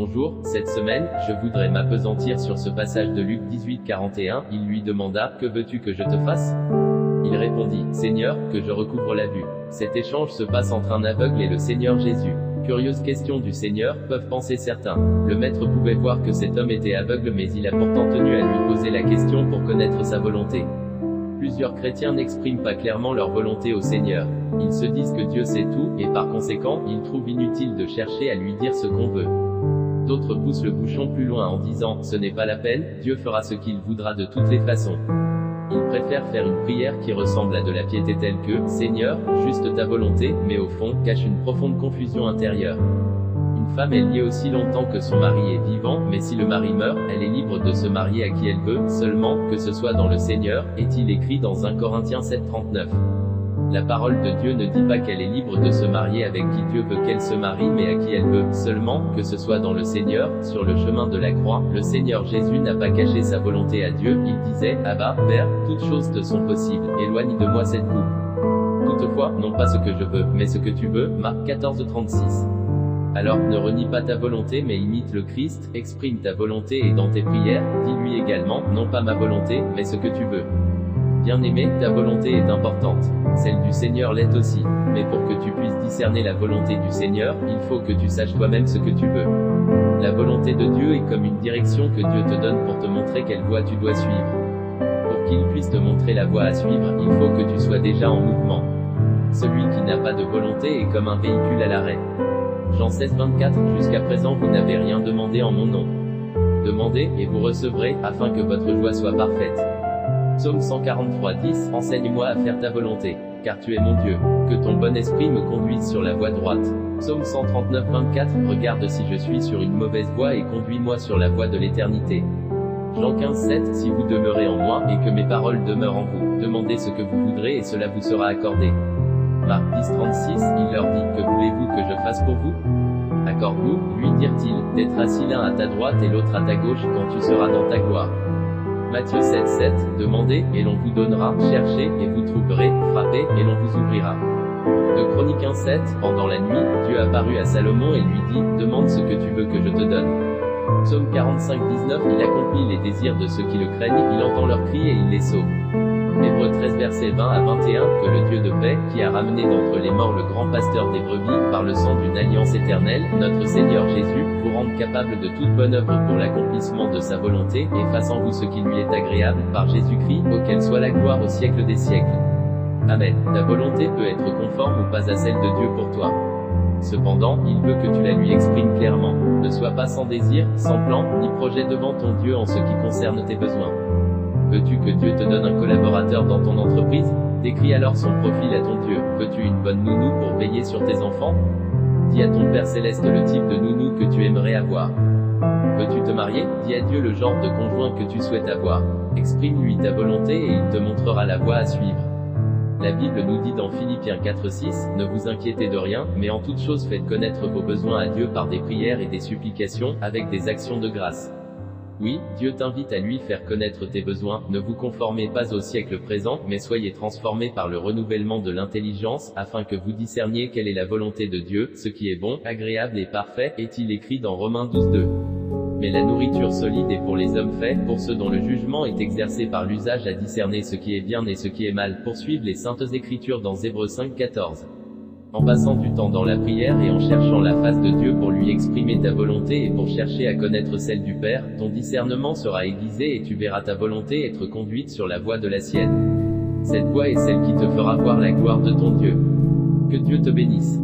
Bonjour, cette semaine, je voudrais m'appesantir sur ce passage de Luc 18:41. Il lui demanda, que veux-tu que je te fasse? Il répondit, Seigneur, que je recouvre la vue. Cet échange se passe entre un aveugle et le Seigneur Jésus. Curieuse question du Seigneur, peuvent penser certains. Le maître pouvait voir que cet homme était aveugle, mais il a pourtant tenu à lui poser la question pour connaître sa volonté. Plusieurs chrétiens n'expriment pas clairement leur volonté au Seigneur. Ils se disent que Dieu sait tout, et par conséquent, ils trouvent inutile de chercher à lui dire ce qu'on veut. D'autres poussent le bouchon plus loin en disant, ce n'est pas la peine, Dieu fera ce qu'il voudra de toutes les façons. Ils préfèrent faire une prière qui ressemble à de la piété telle que, Seigneur, juste ta volonté, mais au fond, cache une profonde confusion intérieure. Une femme est liée aussi longtemps que son mari est vivant, mais si le mari meurt, elle est libre de se marier à qui elle veut, seulement, que ce soit dans le Seigneur, est-il écrit dans 1 Corinthiens 7:39. La parole de Dieu ne dit pas qu'elle est libre de se marier avec qui Dieu veut qu'elle se marie, mais à qui elle veut, seulement, que ce soit dans le Seigneur. Sur le chemin de la croix, le Seigneur Jésus n'a pas caché sa volonté à Dieu, il disait, Abba, Père, toutes choses te sont possibles, éloigne de moi cette coupe. Toutefois, non pas ce que je veux, mais ce que tu veux, Marc 14:36. Alors, ne renie pas ta volonté mais imite le Christ, exprime ta volonté et dans tes prières, dis-lui également, non pas ma volonté, mais ce que tu veux. Bien-aimé, ta volonté est importante. Celle du Seigneur l'est aussi. Mais pour que tu puisses discerner la volonté du Seigneur, il faut que tu saches toi-même ce que tu veux. La volonté de Dieu est comme une direction que Dieu te donne pour te montrer quelle voie tu dois suivre. Pour qu'il puisse te montrer la voie à suivre, il faut que tu sois déjà en mouvement. Celui qui n'a pas de volonté est comme un véhicule à l'arrêt. Jean 16:24, jusqu'à présent vous n'avez rien demandé en mon nom. Demandez, et vous recevrez, afin que votre joie soit parfaite. Psaume 143:10, enseigne-moi à faire ta volonté, car tu es mon Dieu. Que ton bon esprit me conduise sur la voie droite. Psaume 139:24, regarde si je suis sur une mauvaise voie et conduis-moi sur la voie de l'éternité. Jean 15:7, si vous demeurez en moi, et que mes paroles demeurent en vous, demandez ce que vous voudrez et cela vous sera accordé. Marc 10:36, il leur dit, que voulez-vous que je fasse pour vous? Accorde-nous, lui dirent-ils, d'être assis l'un à ta droite et l'autre à ta gauche, quand tu seras dans ta gloire. Matthieu 7:7, demandez, et l'on vous donnera, cherchez, et vous trouverez, frappez, et l'on vous ouvrira. De Chroniques 1:7, pendant la nuit, Dieu apparut à Salomon et lui dit, demande ce que tu veux que je te donne. Psaume 45:19, il accomplit les désirs de ceux qui le craignent, il entend leurs cris et il les sauve. Hébreux 13 versets 20 à 21, que le Dieu de paix, qui a ramené d'entre les morts le grand pasteur des brebis, par le sang d'une alliance éternelle, notre Seigneur Jésus, vous rende capable de toute bonne œuvre pour l'accomplissement de sa volonté, et fasse en vous ce qui lui est agréable, par Jésus-Christ, auquel soit la gloire au siècle des siècles. Amen. Ta volonté peut être conforme ou pas à celle de Dieu pour toi. Cependant, il veut que tu la lui exprimes clairement. Ne sois pas sans désir, sans plan, ni projet devant ton Dieu en ce qui concerne tes besoins. Veux-tu que Dieu te donne un collaborateur dans ton entreprise? Décris alors son profil à ton Dieu. Veux-tu une bonne nounou pour veiller sur tes enfants? Dis à ton Père Céleste le type de nounou que tu aimerais avoir. Veux-tu te marier? Dis à Dieu le genre de conjoint que tu souhaites avoir. Exprime-lui ta volonté et il te montrera la voie à suivre. La Bible nous dit dans Philippiens 4:6, ne vous inquiétez de rien, mais en toute chose faites connaître vos besoins à Dieu par des prières et des supplications, avec des actions de grâce. Oui, Dieu t'invite à lui faire connaître tes besoins, ne vous conformez pas au siècle présent, mais soyez transformés par le renouvellement de l'intelligence, afin que vous discerniez quelle est la volonté de Dieu, ce qui est bon, agréable et parfait, est-il écrit dans Romains 12:2. Mais la nourriture solide est pour les hommes faits, pour ceux dont le jugement est exercé par l'usage à discerner ce qui est bien et ce qui est mal, poursuivre les saintes écritures dans Hébreux 5:14. En passant du temps dans la prière et en cherchant la face de Dieu pour lui exprimer ta volonté et pour chercher à connaître celle du Père, ton discernement sera aiguisé et tu verras ta volonté être conduite sur la voie de la sienne. Cette voie est celle qui te fera voir la gloire de ton Dieu. Que Dieu te bénisse.